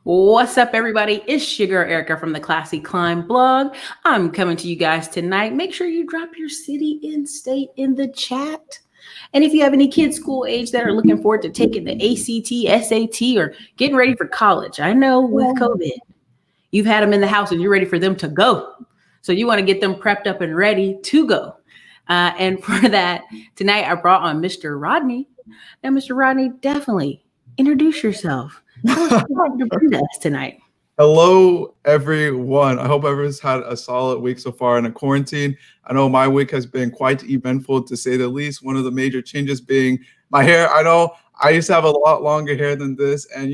What's up, everybody? It's your girl Erica from the Classy Climb blog. I'm coming to you guys tonight. Make sure you drop your city and state in the chat. And if you have any kids school age that are looking forward to taking the ACT, SAT, or getting ready for college, I know with COVID, you've had them in the house and you're ready for them to go. So you want to get them prepped up and ready to go. And for that, tonight I brought on Mr. Rodney. Now, Mr. Rodney, definitely introduce yourself. Tonight. Hello, everyone. I hope everyone's had a solid week so far in a quarantine. I know my week has been quite eventful, to say the least. One of the major changes being my hair. I know I used to have a lot longer hair than this. And,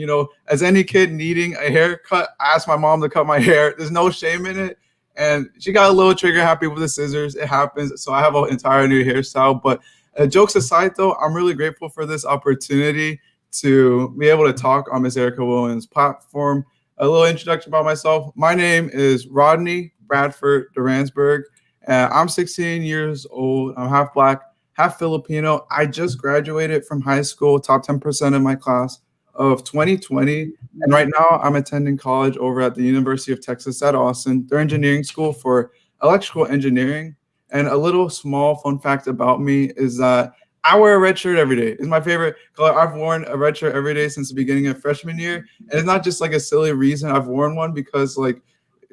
as any kid needing a haircut, I asked my mom to cut my hair. There's no shame in it. And she got a little trigger happy with the scissors. It happens. So I have an entire new hairstyle. But jokes aside, though, I'm really grateful for this opportunity to be able to talk on Miss Erica Williams' platform. A little introduction about myself. My name is Rodney Bradford Duransburg. I'm 16 years old. I'm half Black, half Filipino. I just graduated from high school, top 10% in my class of 2020. And right now I'm attending college over at the University of Texas at Austin, their engineering school for electrical engineering. And a little small fun fact about me is that I wear a red shirt every day. It's my favorite color. I've worn a red shirt every day since the beginning of freshman year. And it's not just like a silly reason I've worn one, because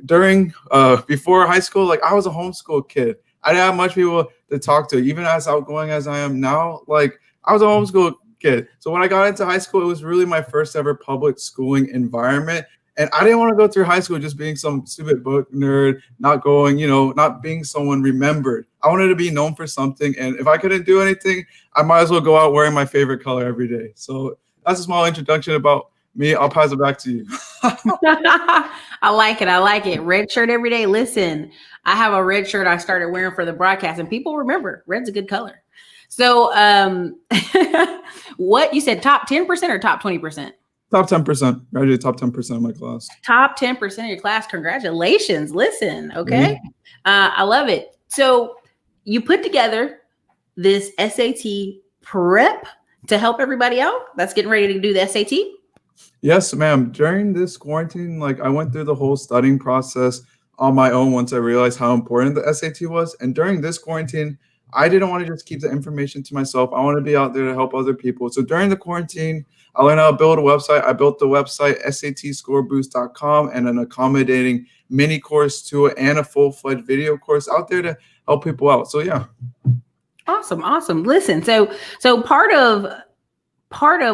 before high school, I was a homeschool kid. I didn't have much people to talk to. Even as outgoing as I am now, I was a homeschool kid. So when I got into high school, it was really my first ever public schooling environment. And I didn't want to go through high school just being some stupid book nerd, not being someone remembered. I wanted to be known for something. And if I couldn't do anything, I might as well go out wearing my favorite color every day. So that's a small introduction about me. I'll pass it back to you. I like it. Red shirt every day. Listen, I have a red shirt I started wearing for the broadcast, and people remember red's a good color. So what you said, top 10% or top 20%? Top 10%. Graduated top 10% of my class. Top 10% of your class. Congratulations. Listen, okay. I love it. So you put together this SAT prep to help everybody out that's getting ready to do the SAT? Yes, ma'am. During this quarantine, I went through the whole studying process on my own once I realized how important the SAT was. And during this quarantine, I didn't want to just keep the information to myself. I want to be out there to help other people. So during the quarantine, I learned how to build a website. I built the website satscoreboost.com and an accommodating mini course to it and a full-fledged video course out there to help people out. So yeah. Awesome. Listen, so part of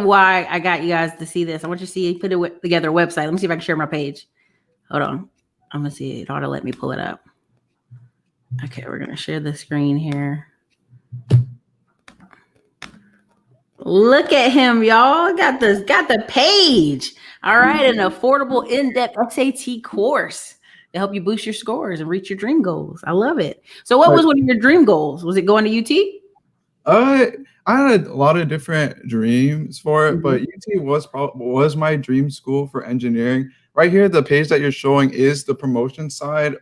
why I got you guys to see this, I want you to see put it together a website. Let me see if I can share my page. Hold on. I'm gonna see it ought to let me pull it up. Okay, we're gonna share the screen here. Look at him, y'all. Got the page. All right, an affordable, in-depth SAT course to help you boost your scores and reach your dream goals. I love it. So what was one of your dream goals? Was it going to UT? I had a lot of different dreams for it, but UT was my dream school for engineering. Right here, the page that you're showing is the promotion side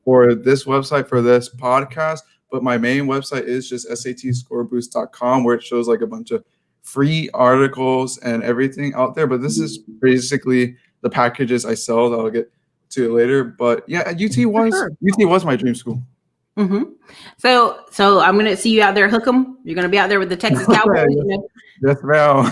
for this website, for this podcast. But my main website is just satscoreboost.com, where it shows a bunch of free articles and everything out there. But this is basically the packages I sell that I'll get to later. But yeah, UT was my dream school. So I'm gonna see you out there. Hook 'em. You're gonna be out there with the Texas Cowboys. Yes, ma'am.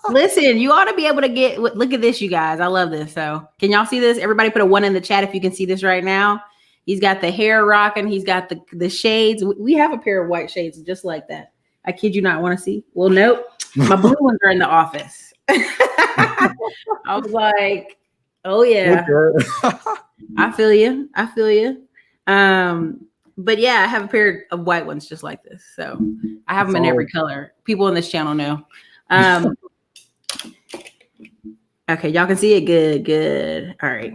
Listen, you ought to be able to look at this, you guys. I love this. So can y'all see this? Everybody put a 1 in the chat if you can see this right now. He's got the hair rocking. He's got the shades. We have a pair of white shades just like that. I kid you not. Want to see? Well, nope. My blue ones are in the office. I was like, oh yeah. I feel you. But yeah, I have a pair of white ones just like this. So I have them in every color. People on this channel know. Okay, y'all can see it. Good. All right.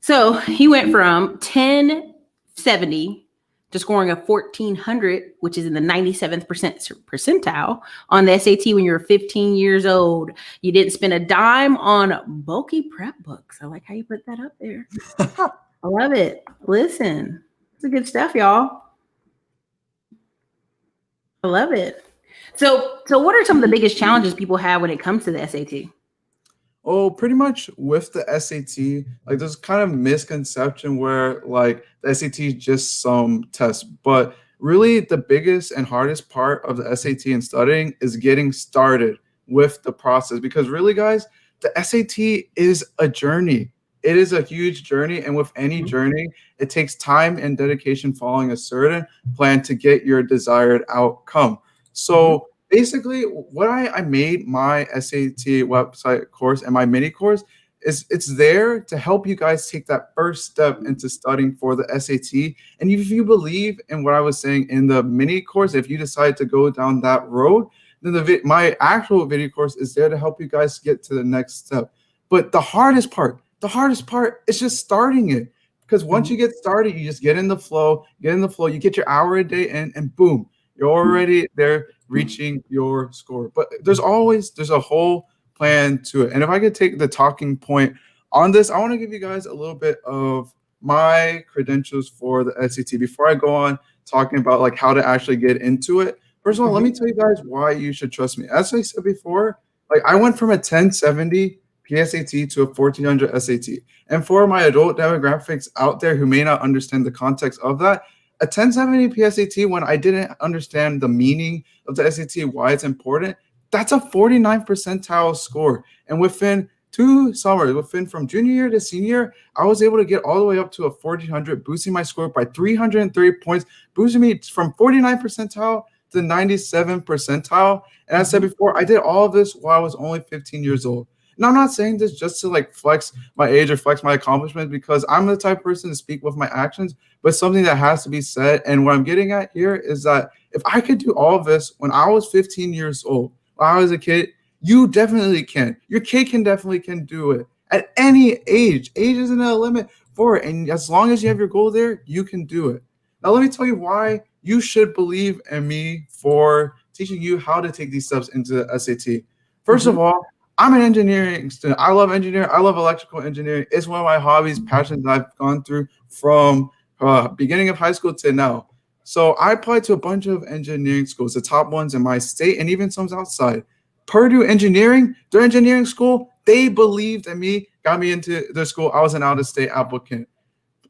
So he went from 1070 to scoring a 1400, which is in the 97th percentile on the SAT when you were 15 years old. You didn't spend a dime on bulky prep books. I like how you put that up there. I love it. Listen, it's good stuff, y'all. I love it. So what are some of the biggest challenges people have when it comes to the SAT? Oh, pretty much with the SAT, like there's kind of misconception where like the SAT is just some test, but really the biggest and hardest part of the SAT and studying is getting started with the process because really guys, the SAT is a journey. It is a huge journey and with any Mhm, journey, it takes time and dedication following a certain plan to get your desired outcome. mhm, So basically what I made my SAT website course and my mini course is it's there to help you guys take that first step into studying for the SAT. And if you believe in what I was saying in the mini course, if you decide to go down that road, then my actual video course is there to help you guys get to the next step. But the hardest part is just starting it. Because once mhm, you get started, you just get in the flow, you get your hour a day in, and boom, you're already there reaching your score. But there's a whole plan to it. And if I could take the talking point on this, I want to give you guys a little bit of my credentials for the SAT before I go on talking about like how to actually get into it. First of all, let me mhm, tell you guys why you should trust me. As I said before, like I went from a 1070 PSAT to a 1400 SAT. And for my adult demographics out there who may not understand the context of that, a 1070 PSAT when I didn't understand the meaning of the SAT, why it's important, that's a 49th percentile score. And within 2 summers, within from junior year to senior year, I was able to get all the way up to a 1400, boosting my score by 330 points, boosting me from 49th percentile to 97th percentile. And as I said mhm, before, I did all of this while I was only 15 years old. And I'm not saying this just to like flex my age or flex my accomplishments because I'm the type of person to speak with my actions, but something that has to be said. And what I'm getting at here is that if I could do all of this when I was 15 years old, when I was a kid, you definitely can. Your kid can do it at any age. Age isn't a limit for it. And as long as you have your goal there, you can do it. Now, let me tell you why you should believe in me for teaching you how to take these steps into the SAT. First of mhm, all, I'm an engineering student. I love engineering. I love electrical engineering. It's one of my hobbies, passions that I've gone through from beginning of high school to now. So I applied to a bunch of engineering schools, the top ones in my state and even some outside. Purdue Engineering, their engineering school, they believed in me, got me into their school. I was an out-of-state applicant.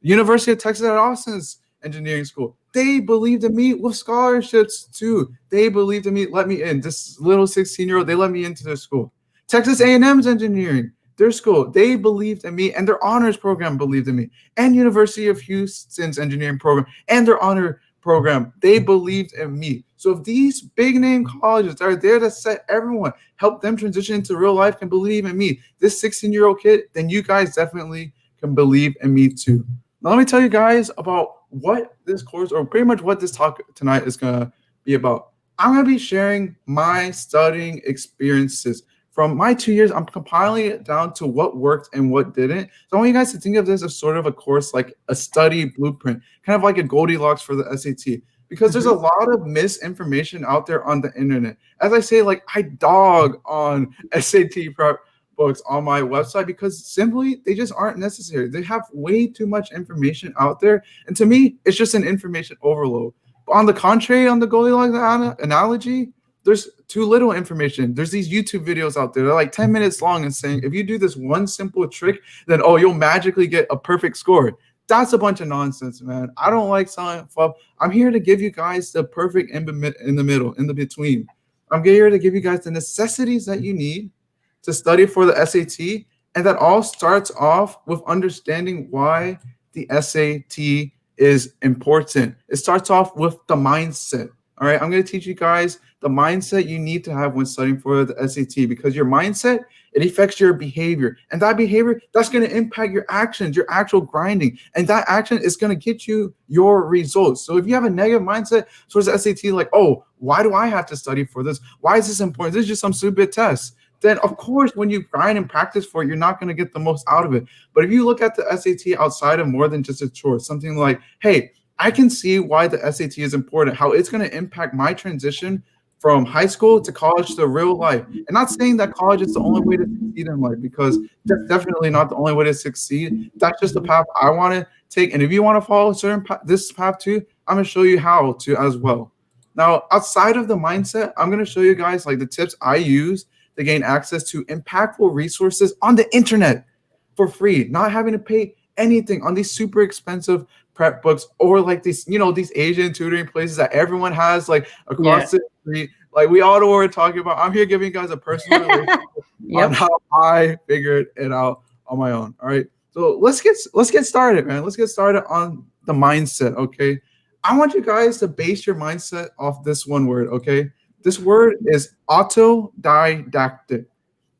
University of Texas at Austin's engineering school. They believed in me with scholarships too. They believed in me, let me in. This little 16-year-old, they let me into their school. Texas A&M's engineering, their school, they believed in me, and their honors program believed in me. And University of Houston's engineering program and their honor program, they believed in me. So if these big name colleges that are there to set everyone, help them transition into real life, can believe in me, this 16-year-old kid, then you guys definitely can believe in me too. Now, let me tell you guys about what this course, or pretty much what this talk tonight is going to be about. I'm going to be sharing my studying experiences from my 2 years. I'm compiling it down to what worked and what didn't. So I want you guys to think of this as sort of a course, like a study blueprint, kind of like a Goldilocks for the SAT, because there's a mhm, lot of misinformation out there on the internet. As I say, like I dog on SAT prep books on my website because simply they just aren't necessary. They have way too much information out there. And to me, it's just an information overload. But on the contrary, on the Goldilocks analogy, there's too little information. There's these YouTube videos out there. They're like 10 minutes long and saying, if you do this one simple trick, then oh, you'll magically get a perfect score. That's a bunch of nonsense, man. I don't like selling fluff. I'm here to give you guys the perfect in the middle, in the between. I'm here to give you guys the necessities that you need to study for the SAT. And that all starts off with understanding why the SAT is important. It starts off with the mindset. All right. I'm going to teach you guys the mindset you need to have when studying for the SAT because your mindset, it affects your behavior. And that behavior, that's going to impact your actions, your actual grinding. And that action is going to get you your results. So if you have a negative mindset towards the SAT, like, oh, why do I have to study for this? Why is this important? This is just some stupid test. Then of course, when you grind and practice for it, you're not going to get the most out of it. But if you look at the SAT outside of more than just a chore, something like, hey, I can see why the SAT is important, how it's going to impact my transition from high school to college to real life. And not saying that college is the only way to succeed in life, because that's definitely not the only way to succeed. That's just the mhm, path I want to take. And if you want to follow a certain this path too, I'm going to show you how to as well. Now, outside of the mindset, I'm going to show you guys like the tips I use to gain access to impactful resources on the internet for free, not having to pay anything on these super expensive prep books or like these, these Asian tutoring places that everyone has like Yeah. across the street. Like we all know what we're talking about. I'm here giving you guys a personal relationship on Yep. how I figured it out on my own. All right. So let's get started, man. Let's get started on the mindset. Okay. I want you guys to base your mindset off this one word. Okay. This word is autodidactic.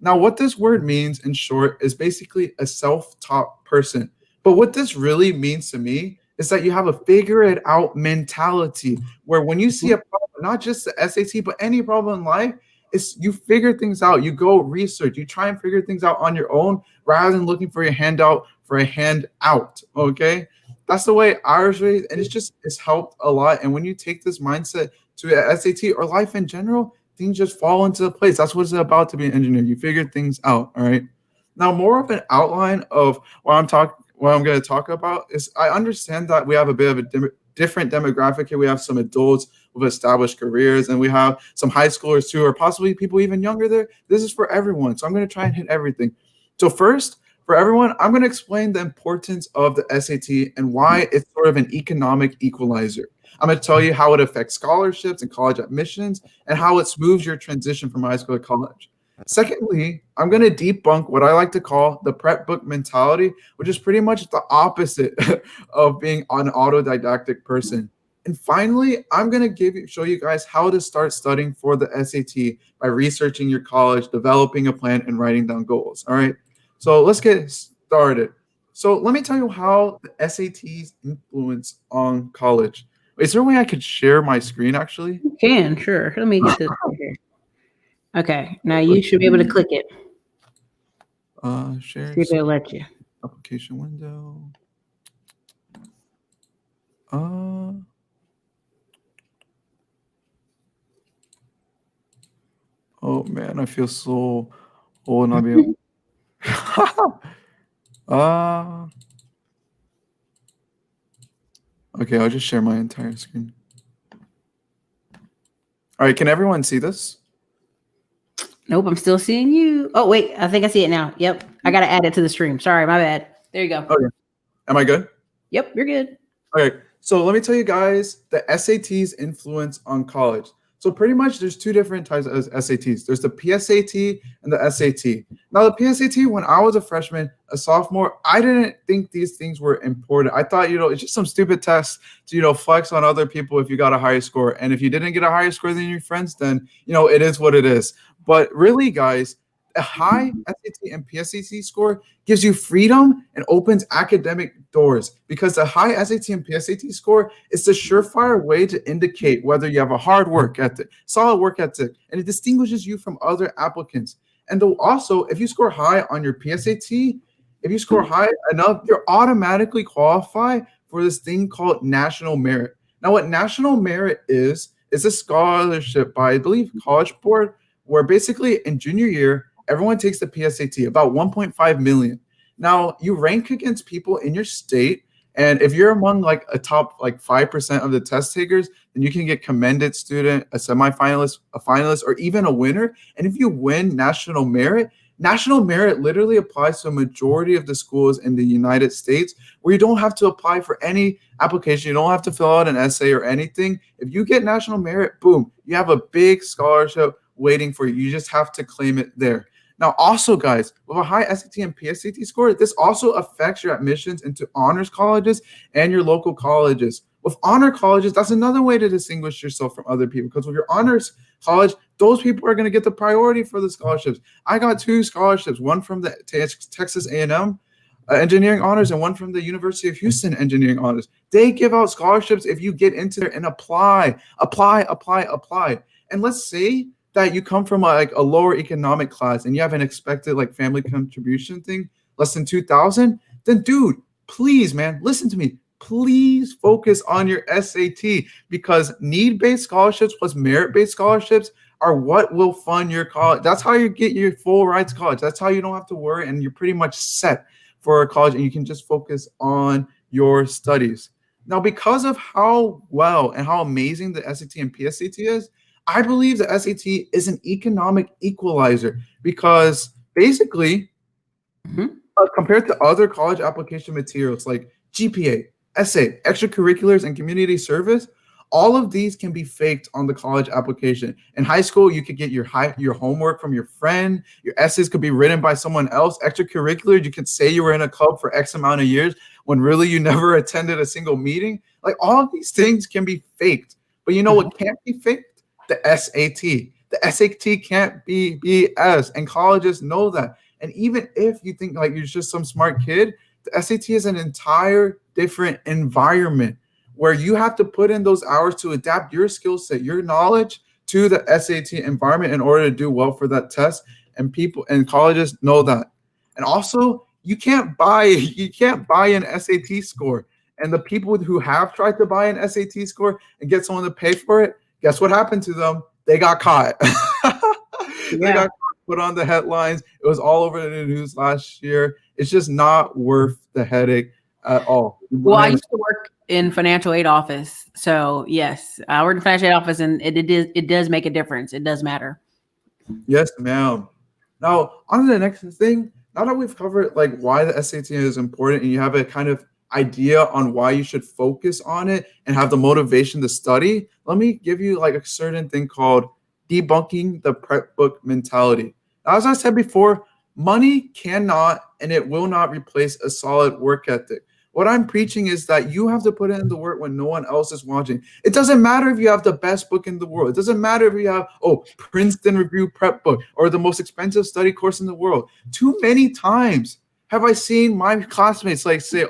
Now, what this word means in short is basically a self-taught person. But what this really means to me is that you have a figure it out mentality where when you see a problem, not just the SAT, but any problem in life, it's you figure things out. You go research, you try and figure things out on your own rather than looking for your handout for a handout. Okay. That's the way I was raised, and it's helped a lot. And when you take this mindset to a SAT or life in general, things just fall into place. That's what it's about to be an engineer. You figure things out. All right. Now, more of an outline of what I'm going to talk about is I understand that we have a bit of a different demographic here. We have some adults with established careers, and we have some high schoolers too, or possibly people even younger there. This is for everyone. So I'm going to try and hit everything. So first, for everyone, I'm going to explain the importance of the SAT and why it's sort of an economic equalizer. I'm going to tell you how it affects scholarships and college admissions and how it smooths your transition from high school to college. Secondly, I'm going to debunk what I like to call the prep book mentality, which is pretty much the opposite of being an autodidactic person. And finally, I'm going to show you guys how to start studying for the SAT by researching your college, developing a plan, and writing down goals. All right. So let's get started. So let me tell you how the SATs influence on college. Is there a way I could share my screen actually? You can, sure. Let me get this right here. Okay. Now you should be able to click it. Share. See if it'll let you. Application window. Oh man, I feel so old not being okay, I'll just share my entire screen. All right, can everyone see this? Nope, I'm still seeing you. Oh, wait, I think I see it now. Yep. I got to add it to the stream. Sorry, my bad. There you go. Okay. Am I good? Yep, you're good. Okay, so let me tell you guys the SAT's influence on college. So pretty much there's two different types of SATs. There's the PSAT and the SAT. Now the PSAT, when I was a freshman, a sophomore, I didn't think these things were important. I thought, it's just some stupid test to, flex on other people if you got a higher score. And if you didn't get a higher score than your friends, then, it is what it is. But really, guys, a high SAT and PSAT score gives you freedom and opens academic doors because the high SAT and PSAT score is the surefire way to indicate whether you have a hard work ethic, solid work ethic, and it distinguishes you from other applicants. And though also, if you score high on your PSAT, if you score high enough, you're automatically qualified for this thing called national merit. Now, what national merit is a scholarship by, I believe, College Board, where basically in junior year, everyone takes the PSAT, about 1.5 million. Now, you rank against people in your state, and if you're among like a top 5% of the test takers, then you can get commended student, a semifinalist, a finalist, or even a winner. And if you win national merit literally applies to a majority of the schools in the United States, where you don't have to apply for any application. You don't have to fill out an essay or anything. If you get national merit, boom, you have a big scholarship waiting for you. You just have to claim it there. Now, also, guys, with a high SAT and PSAT score, this also affects your admissions into honors colleges and your local colleges. With honor colleges, that's another way to distinguish yourself from other people, because with your honors college, those people are going to get the priority for the scholarships. I got 2 scholarships, one from the Texas A&M engineering honors and one from the University of Houston engineering honors. They give out scholarships if you get into there and apply. And let's say that you come from a lower economic class and you have an expected family contribution thing less than 2,000, then dude, please, man, listen to me. Please focus on your SAT, because need-based scholarships plus merit-based scholarships are what will fund your college. That's how you get your full rights college. That's how you don't have to worry, and you're pretty much set for a college, and you can just focus on your studies. Now, because of how well and how amazing the SAT and PSAT is, I believe the SAT is an economic equalizer because basically, compared to other college application materials like GPA, essay, extracurriculars, and community service, all of these can be faked on the college application. In high school, you could get your homework from your friend. Your essays could be written by someone else. Extracurriculars, you could say you were in a club for X amount of years when really you never attended a single meeting. Like all of these things can be faked. But you know what can't be faked? The SAT. The SAT can't be BS, and colleges know that. And even if you think like you're just some smart kid, the SAT is an entire different environment where you have to put in those hours to adapt your skill set, your knowledge to the SAT environment in order to do well for that test. And people and colleges know that. And also, you can't buy an SAT score. And the people who have tried to buy an SAT score and get someone to pay for it, guess what happened to them? They got caught. They got put on the headlines. It was all over the news last year. It's just not worth the headache at all. Well, I used to work in financial aid office. So yes, I worked in financial aid office, and it does make a difference. It does matter. Yes, ma'am. Now, on to the next thing. Now that we've covered like why the SAT is important and you have a kind of idea on why you should focus on it and have the motivation to study, let me give you like a certain thing called debunking the prep book mentality. Now, as I said before, money cannot and it will not replace a solid work ethic. What I'm preaching is that you have to put in the work when no one else is watching. It doesn't matter if you have the best book in the world. It doesn't matter if you have, Princeton Review prep book or the most expensive study course in the world. Too many times have I seen my classmates like say,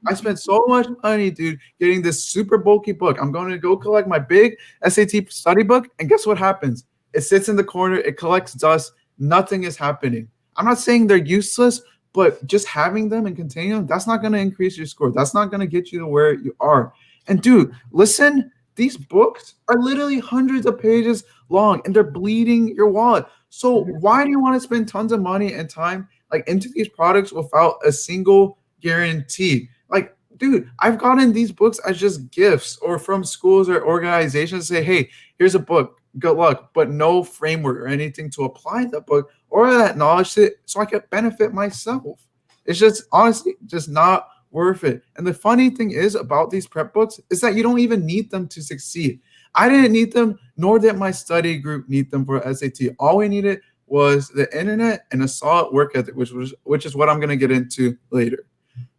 I spent so much money, dude, getting this super bulky book. I'm going to go collect my big SAT study book. And guess what happens? It sits in the corner. It collects dust. Nothing is happening. I'm not saying they're useless, but just having them and containing them, that's not going to increase your score. That's not going to get you to where you are. And dude, listen, these books are literally hundreds of pages long and they're bleeding your wallet. So why do you want to spend tons of money and time like into these products without a single guarantee? Like, dude, I've gotten these books as just gifts or from schools or organizations say, hey, here's a book. Good luck, but no framework or anything to apply that book or that knowledge to so I could benefit myself. It's just honestly just not worth it. And the funny thing is about these prep books is that you don't even need them to succeed. I didn't need them, nor did my study group need them for SAT. All we needed was the internet and a solid work ethic, which is what I'm going to get into later.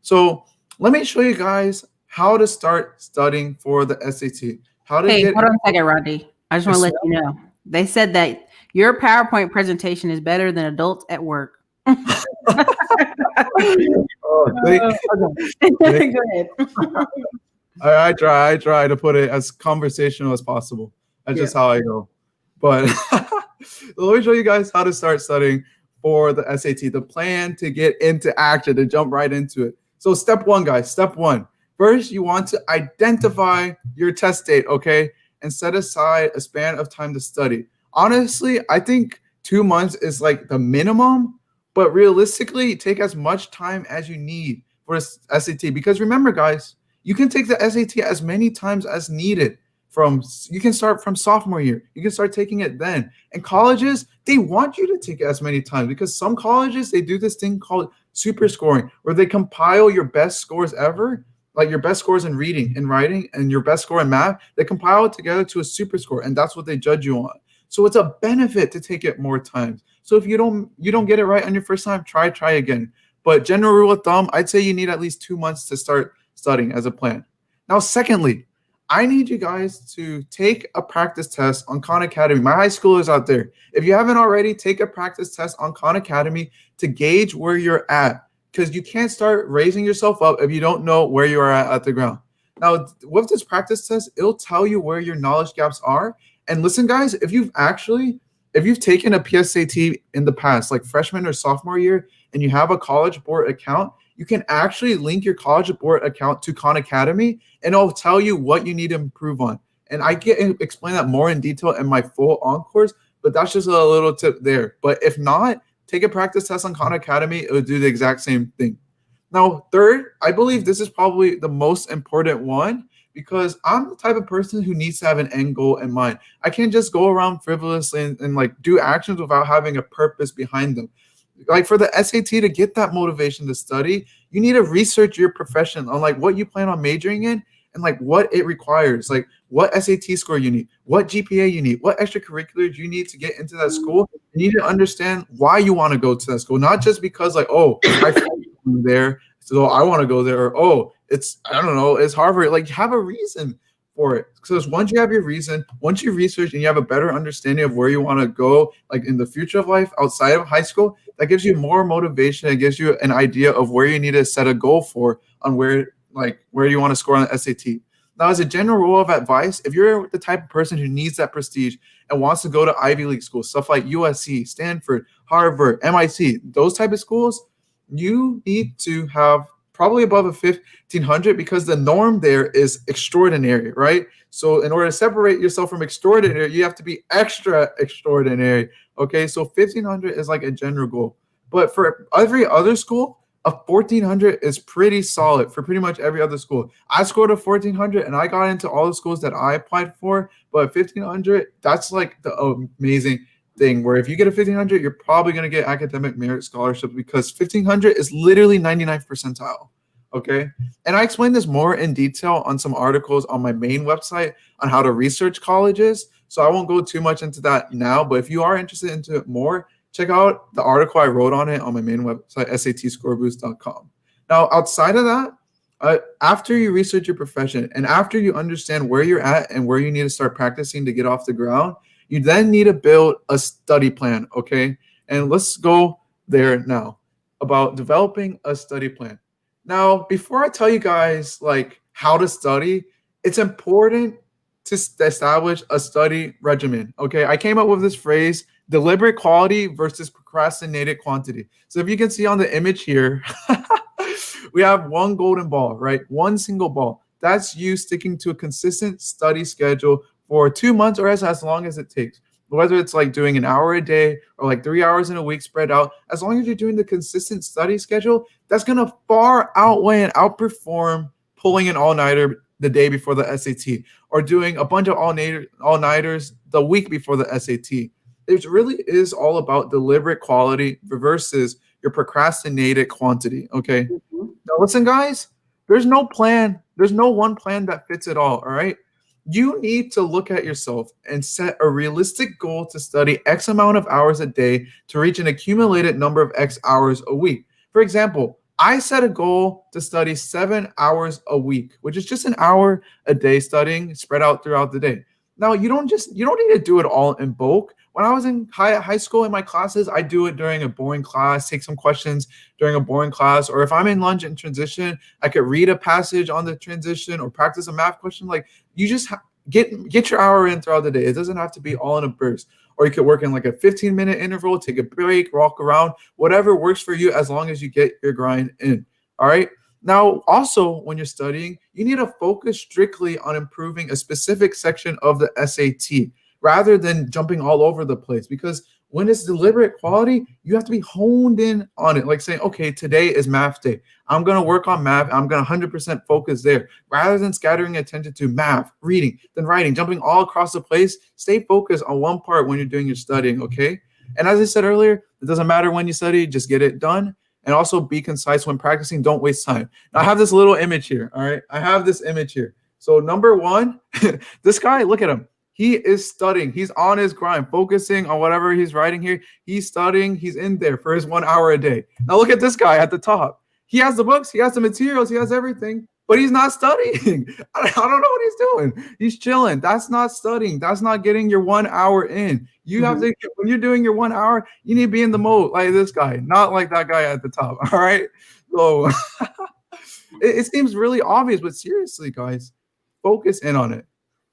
So let me show you guys how to start studying for the SAT. Hold on a second, Rodney. I just want to let you know. They said that your PowerPoint presentation is better than adults at work. Go ahead. I try to put it as conversational as possible. That's just how I go. But let me show you guys how to start studying for the SAT, the plan to get into action, to jump right into it. So step one, guys, step one. First, you want to identify your test date, okay? And set aside a span of time to study. Honestly, I think 2 months is like the minimum, but realistically, take as much time as you need for SAT. Because remember, guys, you can take the SAT as many times as needed. You can start from sophomore year. You can start taking it then. And colleges, they want you to take it as many times because some colleges, they do this thing called super scoring where they compile your best scores ever, like your best scores in reading and writing and your best score in math, they compile it together to a super score, and that's what they judge you on. So it's a benefit to take it more times. So if you don't get it right on your first time, try again. But general rule of thumb, I'd say you need at least 2 months to start studying as a plan. Now, secondly, I need you guys to take a practice test on Khan Academy. My high schoolers out there, if you haven't already, take a practice test on Khan Academy to gauge where you're at. Because you can't start raising yourself up if you don't know where you are at the ground. Now, with this practice test, it'll tell you where your knowledge gaps are. And listen, guys, if you've taken a PSAT in the past, like freshman or sophomore year, and you have a College Board account, you can actually link your College Board account to Khan Academy, and it'll tell you what you need to improve on. And I explain that more in detail in my full on course, but that's just a little tip there. But if not, take a practice test on Khan Academy. It would do the exact same thing. Now, third, I believe this is probably the most important one because I'm the type of person who needs to have an end goal in mind. I can't just go around frivolously and like do actions without having a purpose behind them. Like for the SAT, to get that motivation to study, you need to research your profession on like what you plan on majoring in and like what it requires, like what SAT score you need, what GPA you need, what extracurriculars you need to get into that school. You need to understand why you want to go to that school, not just because like, oh, my friends are there, so I want to go there, or oh, it's, I don't know, it's Harvard. Like have a reason for it. Because once you have your reason, once you research and you have a better understanding of where you want to go, like in the future of life outside of high school, that gives you more motivation. It gives you an idea of where you need to set a goal for on where you want to score on the SAT. Now, as a general rule of advice, if you're the type of person who needs that prestige and wants to go to Ivy League schools, stuff like USC, Stanford, Harvard, MIT, those type of schools, you need to have probably above a 1500 because the norm there is extraordinary, right? So in order to separate yourself from extraordinary, you have to be extra extraordinary. Okay, so 1500 is like a general goal. But for every other school, a 1400 is pretty solid for pretty much every other school. I scored a 1400 and I got into all the schools that I applied for, but 1500, that's like the amazing thing where if you get a 1500, you're probably going to get academic merit scholarships because 1500 is literally 99th percentile. Okay. And I explained this more in detail on some articles on my main website on how to research colleges. So I won't go too much into that now, but if you are interested into it more, check out the article I wrote on it on my main website, satscoreboost.com. Now, outside of that, after you research your profession and after you understand where you're at and where you need to start practicing to get off the ground, you then need to build a study plan, okay? And let's go there now about developing a study plan. Now, before I tell you guys like how to study, it's important to establish a study regimen, okay? I came up with this phrase, deliberate quality versus procrastinated quantity. So if you can see on the image here, we have one golden ball, right? One single ball. That's you sticking to a consistent study schedule for 2 months or as long as it takes. Whether it's like doing an hour a day or like 3 hours in a week spread out, as long as you're doing the consistent study schedule, that's going to far outweigh and outperform pulling an all-nighter the day before the SAT or doing a bunch of all-nighters the week before the SAT. It really is all about deliberate quality versus your procrastinated quantity, okay? Mm-hmm. Now listen, guys, there's no plan. There's no one plan that fits it all right? You need to look at yourself and set a realistic goal to study X amount of hours a day to reach an accumulated number of X hours a week. For example, I set a goal to study 7 hours a week, which is just an hour a day studying spread out throughout the day. Now, you don't need to do it all in bulk. When I was in high school in my classes, I do it during a boring class, take some questions during a boring class, or if I'm in lunch and transition, I could read a passage on the transition or practice a math question. Like you just get your hour in throughout the day. It doesn't have to be all in a burst. Or you could work in like a 15-minute interval, take a break, walk around, whatever works for you as long as you get your grind in. All right. Now, also, when you're studying, you need to focus strictly on improving a specific section of the SAT rather than jumping all over the place. Because when it's deliberate quality, you have to be honed in on it. Like saying, okay, today is math day. I'm going to work on math. I'm going to 100% focus there. Rather than scattering attention to math, reading, then writing, jumping all across the place, stay focused on one part when you're doing your studying, okay? And as I said earlier, it doesn't matter when you study, just get it done. And also be concise when practicing. Don't waste time. Now, I have this little image here, all right? I have this image here. So number one, this guy, look at him. He is studying. He's on his grind, focusing on whatever he's writing here. He's studying. He's in there for his 1 hour a day. Now look at this guy at the top. He has the books. He has the materials. He has everything, but he's not studying. I don't know what he's doing. He's chilling. That's not studying. That's not getting your 1 hour in. You have to, when you're doing your 1 hour, you need to be in the mode like this guy, not like that guy at the top. All right. So it seems really obvious, but seriously, guys, focus in on it.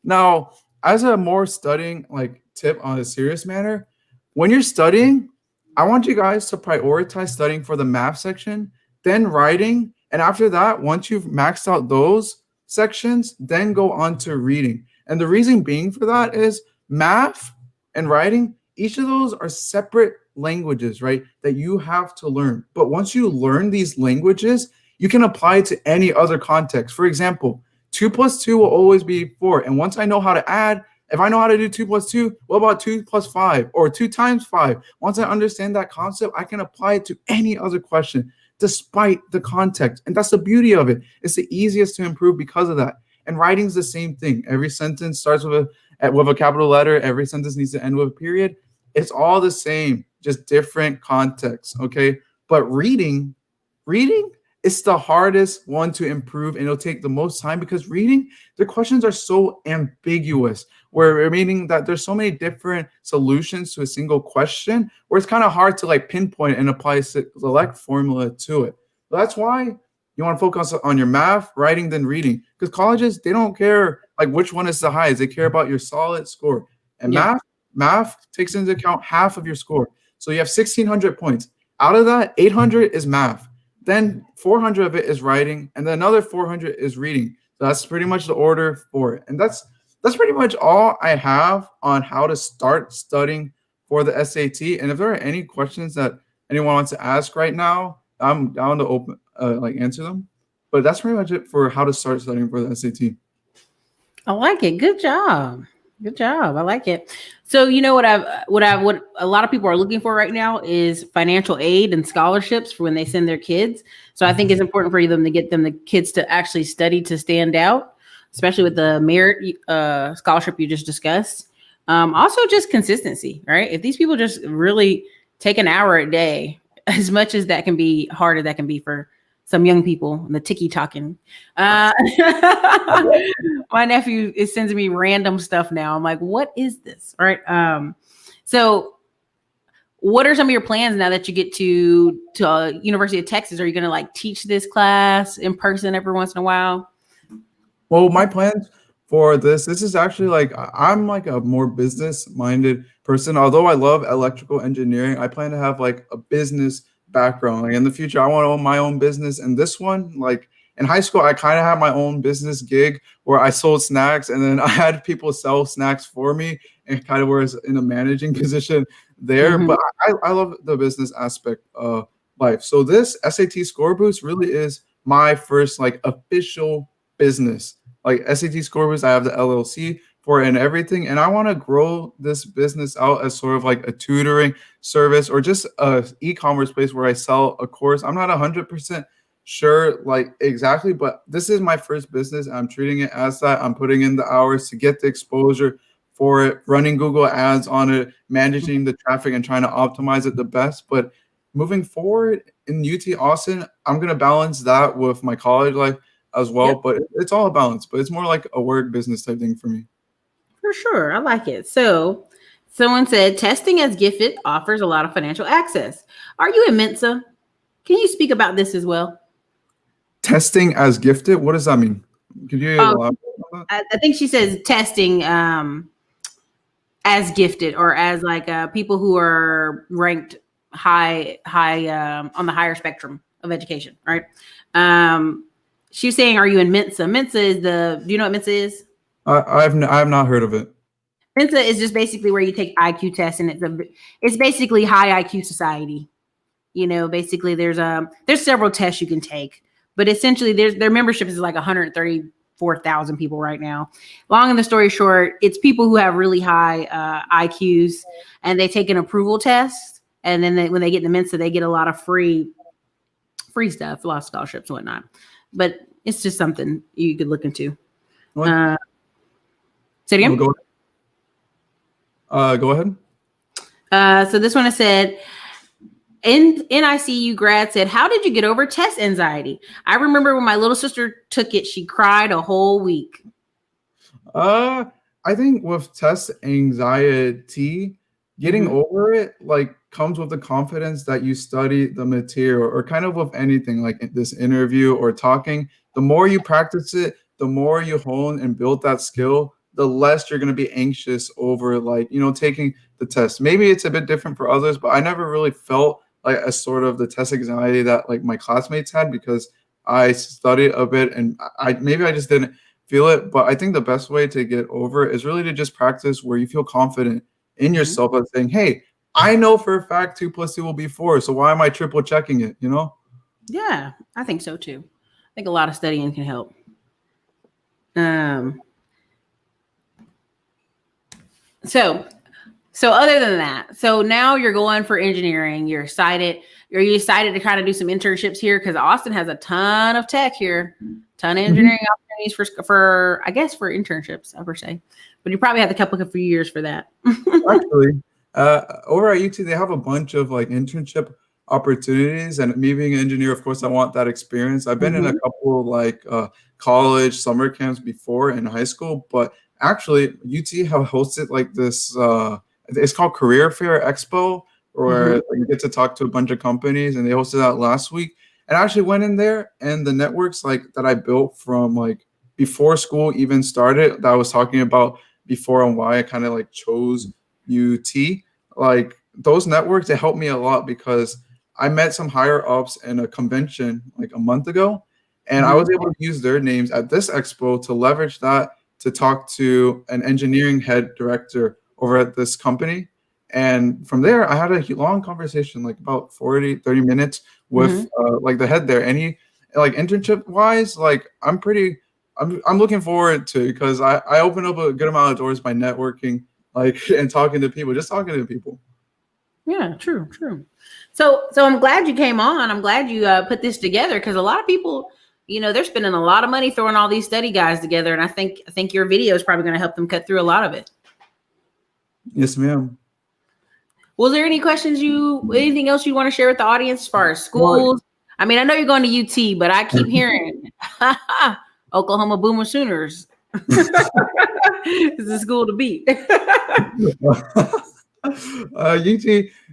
Now, as a more studying like tip on a serious manner, when you're studying, I want you guys to prioritize studying for the math section, then writing. And after that, once you've maxed out those sections, then go on to reading. And the reason being for that is math and writing, each of those are separate languages, right? That you have to learn. But once you learn these languages, you can apply it to any other context. For example, 2 plus 2 will always be 4. And once I know how to add, if I know how to do 2 plus 2, what about 2 plus 5 or 2 times 5? Once I understand that concept, I can apply it to any other question despite the context. And that's the beauty of it. It's the easiest to improve because of that. And writing's the same thing. Every sentence starts with a capital letter. Every sentence needs to end with a period. It's all the same, just different contexts, okay? But reading is the hardest one to improve, and it'll take the most time because reading, the questions are so ambiguous, where meaning that there's so many different solutions to a single question, where it's kind of hard to like pinpoint and apply a select formula to it. So that's why you want to focus on your math, writing, then reading. Because colleges, they don't care like which one is the highest. They care about your solid score. And Yeah. math takes into account half of your score. So you have 1,600 points. Out of that, 800 is math. Then 400 of it is writing, and then another 400 is reading. So that's pretty much the order for it. And that's pretty much all I have on how to start studying for the SAT. And if there are any questions that anyone wants to ask right now, I'm down to open answer them. But that's pretty much it for how to start studying for the SAT. I like it. Good job. Good job. I like it. So you know what a lot of people are looking for right now is financial aid and scholarships for when they send their kids. So I think it's important for them to get the kids to actually study to stand out, especially with the merit scholarship you just discussed. Also just consistency, right? If these people just really take an hour a day, as much as that can be hard as that can be for some young people, the ticky talking. My nephew is sending me random stuff now. I'm like, what is this? All right. So what are some of your plans now that you get to University of Texas? Are you going to like teach this class in person every once in a while? Well, my plans for this is actually like I'm like a more business minded person. Although I love electrical engineering, I plan to have like a business background. Like in the future, I want to own my own business. And this one, like in high school, I kind of had my own business gig where I sold snacks, and then I had people sell snacks for me, and kind of was in a managing position there. Mhm. But I love the business aspect of life. So this SAT Score Boost really is my first like official business. Like SAT Score Boost, I have the LLC for it and everything. And I want to grow this business out as sort of like a tutoring service or just a e-commerce place where I sell a course. I'm not 100% sure like exactly, but this is my first business. I'm treating it as that. I'm putting in the hours to get the exposure for it, running Google ads on it, managing the traffic and trying to optimize it the best. But moving forward in UT Austin, I'm going to balance that with my college life as well. Yep. But it's all a balance, but it's more like a work business type thing for me. For sure. I like it. So someone said testing as gifted offers a lot of financial access. Are you in Mensa? Can you speak about this as well? Testing as gifted? What does that mean? Could you elaborate on that? I think she says testing as gifted or as like people who are ranked high on the higher spectrum of education, right? She's saying, are you in Mensa? Mensa is do you know what Mensa is? I have not heard of it. Mensa is just basically where you take IQ tests, and it's basically high IQ society. You know, basically there's several tests you can take, but essentially their membership is like 134,000 people right now. Long and the story short, it's people who have really high IQs, and they take an approval test, and then when they get in the Mensa, they get a lot of free stuff, a lot of scholarships and whatnot. But it's just something you could look into. Say it again. Go ahead. So this one has said, NICU grad said, how did you get over test anxiety? I remember when my little sister took it, she cried a whole week. I think with test anxiety, getting over it like comes with the confidence that you study the material, or kind of with anything like this interview or talking. The more you practice it, the more you hone and build that skill, the less you're going to be anxious over like, taking the test. Maybe it's a bit different for others, but I never really felt like a sort of the test anxiety that like my classmates had because I studied a bit and I just didn't feel it. But I think the best way to get over it is really to just practice where you feel confident in yourself and saying, hey, I know for a fact 2 + 2 will be 4. So why am I triple checking it? Yeah, I think so too. I think a lot of studying can help. Um, so other than that, so now you're going for engineering. You're excited. Are you excited to kind of do some internships here? Because Austin has a ton of tech here, ton of engineering opportunities for I guess for internships, I per se. But you probably have to couple a few years for that. Actually, over at UT, they have a bunch of like internship opportunities, and me being an engineer, of course, I want that experience. I've been in a couple like college summer camps before in high school, but actually, UT have hosted like this. It's called Career Fair Expo, where you get to talk to a bunch of companies, and they hosted that last week. And I actually went in there, and the networks like that I built from like before school even started, that I was talking about before, and why I kind of like chose UT, like those networks, they helped me a lot because I met some higher ups in a convention like a month ago, and I was able to use their names at this expo to leverage that to talk to an engineering head director over at this company. And from there, I had a long conversation, like about 30 minutes with like the head there. And he, like internship wise, like I'm looking forward to, because I open up a good amount of doors by networking, like and talking to people, just talking to people. Yeah, true. So I'm glad you came on. I'm glad you put this together, because a lot of people, they're spending a lot of money throwing all these study guides together, and I think your video is probably going to help them cut through a lot of it. Yes, ma'am. Was there anything else you want to share with the audience as far as schools? I mean, I know you're going to UT, but I keep hearing Oklahoma Boomer Sooners is the school to beat. UT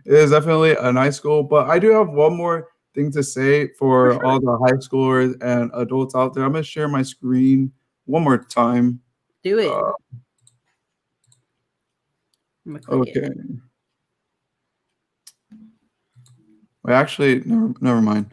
is definitely a nice school, but I do have one more thing to say for all the high schoolers and adults out there. I'm going to share my screen one more time. Do it. Okay. Wait, actually, never mind.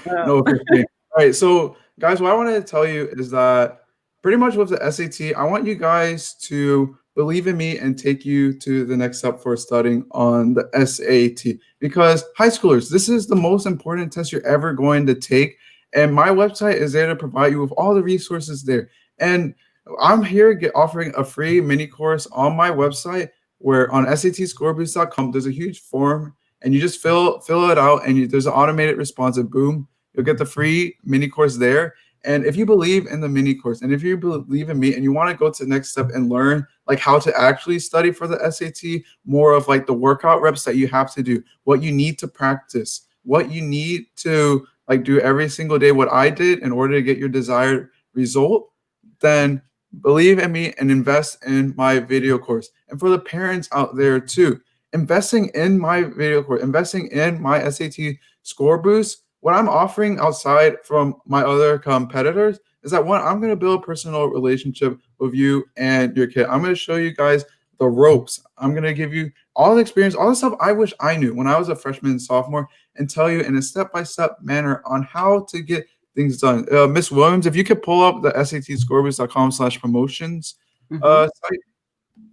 No, all right. So, guys, what I wanted to tell you is that pretty much with the SAT, I want you guys to believe in me and take you to the next step for studying on the SAT. Because high schoolers, this is the most important test you're ever going to take. And my website is there to provide you with all the resources there. And I'm here offering a free mini course on my website, where on satscoreboost.com, there's a huge form, and you just fill it out, and there's an automated response, and boom, you'll get the free mini course there. And if you believe in the mini course, and if you believe in me and you want to go to the next step and learn like how to actually study for the SAT, more of like the workout reps that you have to do, what you need to practice, what you need to like do every single day, what I did in order to get your desired result, then believe in me and invest in my video course. And for the parents out there too, investing in my video course, investing in my SAT score boost, what I'm offering outside from my other competitors is that, one, I'm going to build a personal relationship with you and your kid. I'm going to show you guys the ropes. I'm going to give you all the experience, all the stuff I wish I knew when I was a freshman and sophomore, and tell you in a step-by-step manner on how to get things done. Miss Williams, if you could pull up the satscoreboost.com/promotions site.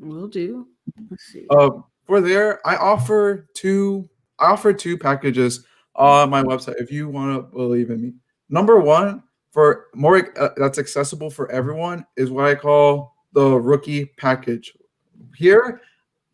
Will do. Let's see. For there, I offer two packages on my website if you want to believe in me. Number one, for more that's accessible for everyone, is what I call the rookie package. Here,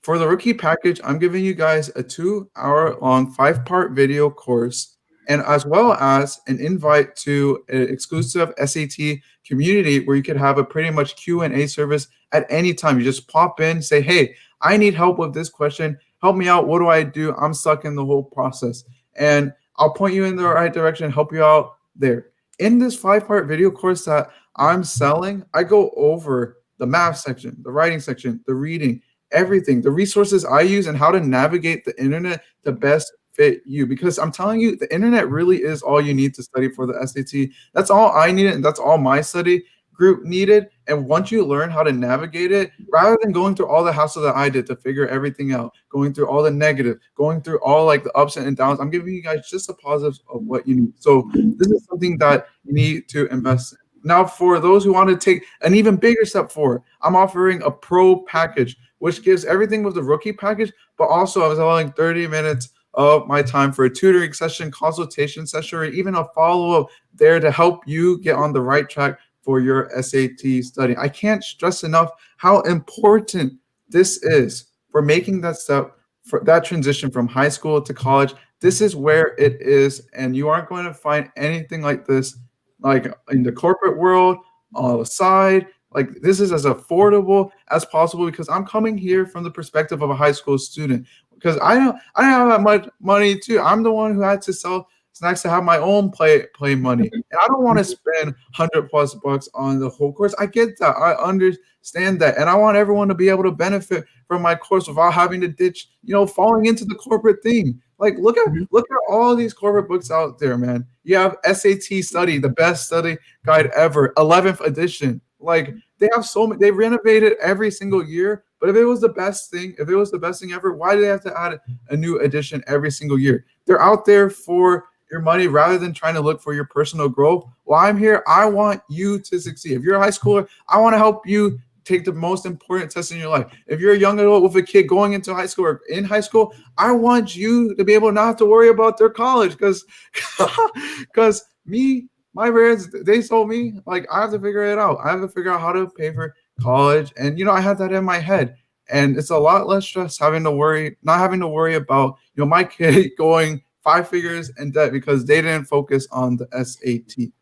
for the rookie package, I'm giving you guys a 2-hour-long 5-part video course, and as well as an invite to an exclusive SAT community where you could have a pretty much Q&A service at any time. You just pop in, say, hey, I need help with this question. Help me out. What do I do? I'm stuck in the whole process. And I'll point you in the right direction, help you out there. In this 5-part video course that I'm selling, I go over the math section, the writing section, the reading, everything, the resources I use, and how to navigate the internet to best fit you. Because I'm telling you, the internet really is all you need to study for the SAT. That's all I needed, and that's all my study group needed. And once you learn how to navigate it, rather than going through all the hassle that I did to figure everything out, going through all the negative, going through all like the ups and downs, I'm giving you guys just the positives of what you need. So this is something that you need to invest in. Now, for those who want to take an even bigger step forward, I'm offering a pro package, which gives everything with the rookie package, but also I was allowing 30 minutes of my time for a tutoring session, consultation session, or even a follow-up there to help you get on the right track for your SAT study. I can't stress enough how important this is for making that step, for that transition from high school to college. This is where it is, and you aren't going to find anything like this, like in the corporate world, on the side. Like this is as affordable as possible because I'm coming here from the perspective of a high school student because I don't have that much money too. I'm the one who had to sell snacks to have my own play money, and I don't want to spend $100+ on the whole course. I get that, I understand that, and I want everyone to be able to benefit from my course without having to ditch, falling into the corporate thing. Like look at all these corporate books out there, man. You have SAT Study, the best study guide ever, 11th edition. Like they have so many, they renovate it every single year. But if it was the best thing ever, why do they have to add a new edition every single year? They're out there for your money rather than trying to look for your personal growth. Well, I'm here. I want you to succeed. If you're a high schooler, I want to help you take the most important test in your life. If you're a young adult with a kid going into high school or in high school, I want you to be able not to worry about their college because my parents, they told me, like, I have to figure it out. I have to figure out how to pay for college. And, I had that in my head. And it's a lot less stress not having to worry about, my kid going 5 figures in debt because they didn't focus on the SAT.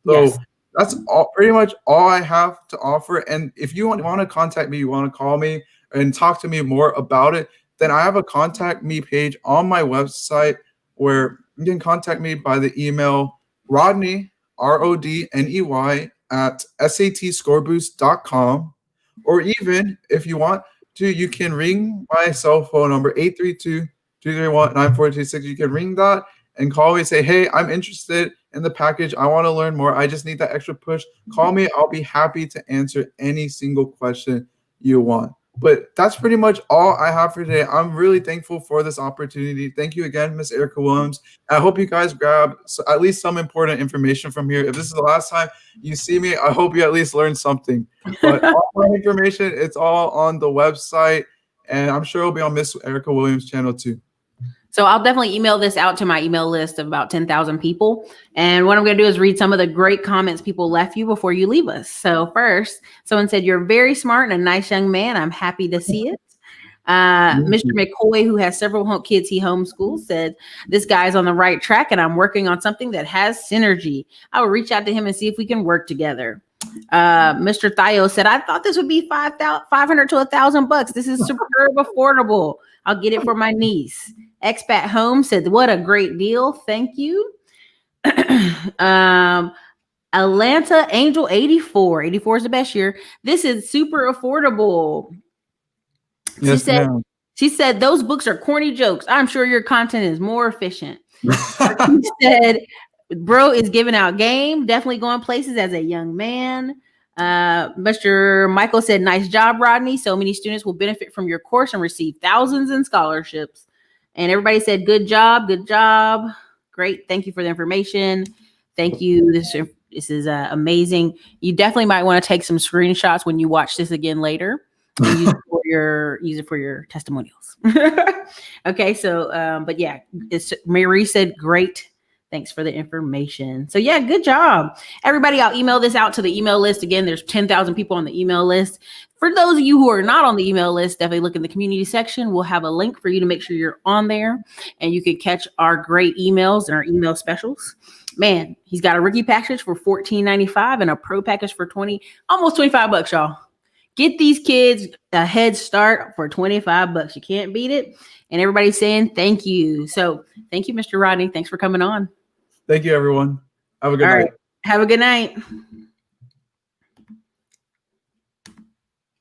So Yes. that's pretty much all I have to offer. And if you want to contact me, you want to call me and talk to me more about it, then I have a contact me page on my website where you can contact me by the email Rodney, RODNEY at satscoreboost.com. Or even if you want to, you can ring my cell phone number 832-231-9426. You can ring that and call me and say, hey, I'm interested in the package. I want to learn more. I just need that extra push. Call me. I'll be happy to answer any single question you want. But that's pretty much all I have for today. I'm really thankful for this opportunity. Thank you again, Miss Erica Williams. I hope you guys grab at least some important information from here. If this is the last time you see me, I hope you at least learned something. But all my information, it's all on the website, and I'm sure it'll be on Miss Erica Williams' channel too. So I'll definitely email this out to my email list of about 10,000 people. And what I'm going to do is read some of the great comments people left you before you leave us. So first, someone said, you're very smart and a nice young man. I'm happy to see it. Mr. McCoy, who has several kids he homeschools, said, this guy's on the right track and I'm working on something that has synergy. I will reach out to him and see if we can work together. Mr. Thayo said, I thought this would be $500 to $1,000. This is superb affordable. I'll get it for my niece. Expat Home said, what a great deal. Thank you. Atlanta Angel 84 is the best year. This is super affordable. Yes, she said, those books are corny jokes. I'm sure your content is more efficient. She said, bro is giving out game, definitely going places as a young man. Mr. Michael said, nice job, Rodney. So many students will benefit from your course and receive thousands in scholarships. And everybody said, good job. Great. Thank you for the information. Thank you. This is amazing. You definitely might want to take some screenshots when you watch this again later and use it for your testimonials. Okay. So, but yeah, Marie said, great. Thanks for the information. So yeah, good job. Everybody, I'll email this out to the email list. Again, there's 10,000 people on the email list. For those of you who are not on the email list, definitely look in the community section. We'll have a link for you to make sure you're on there and you can catch our great emails and our email specials. Man, he's got a rookie package for $14.95 and a pro package for almost $25, y'all. Get these kids a head start for $25. You can't beat it. And everybody's saying thank you. So thank you, Mr. Rodney. Thanks for coming on. Thank you, everyone. Have a good night. Have a good night.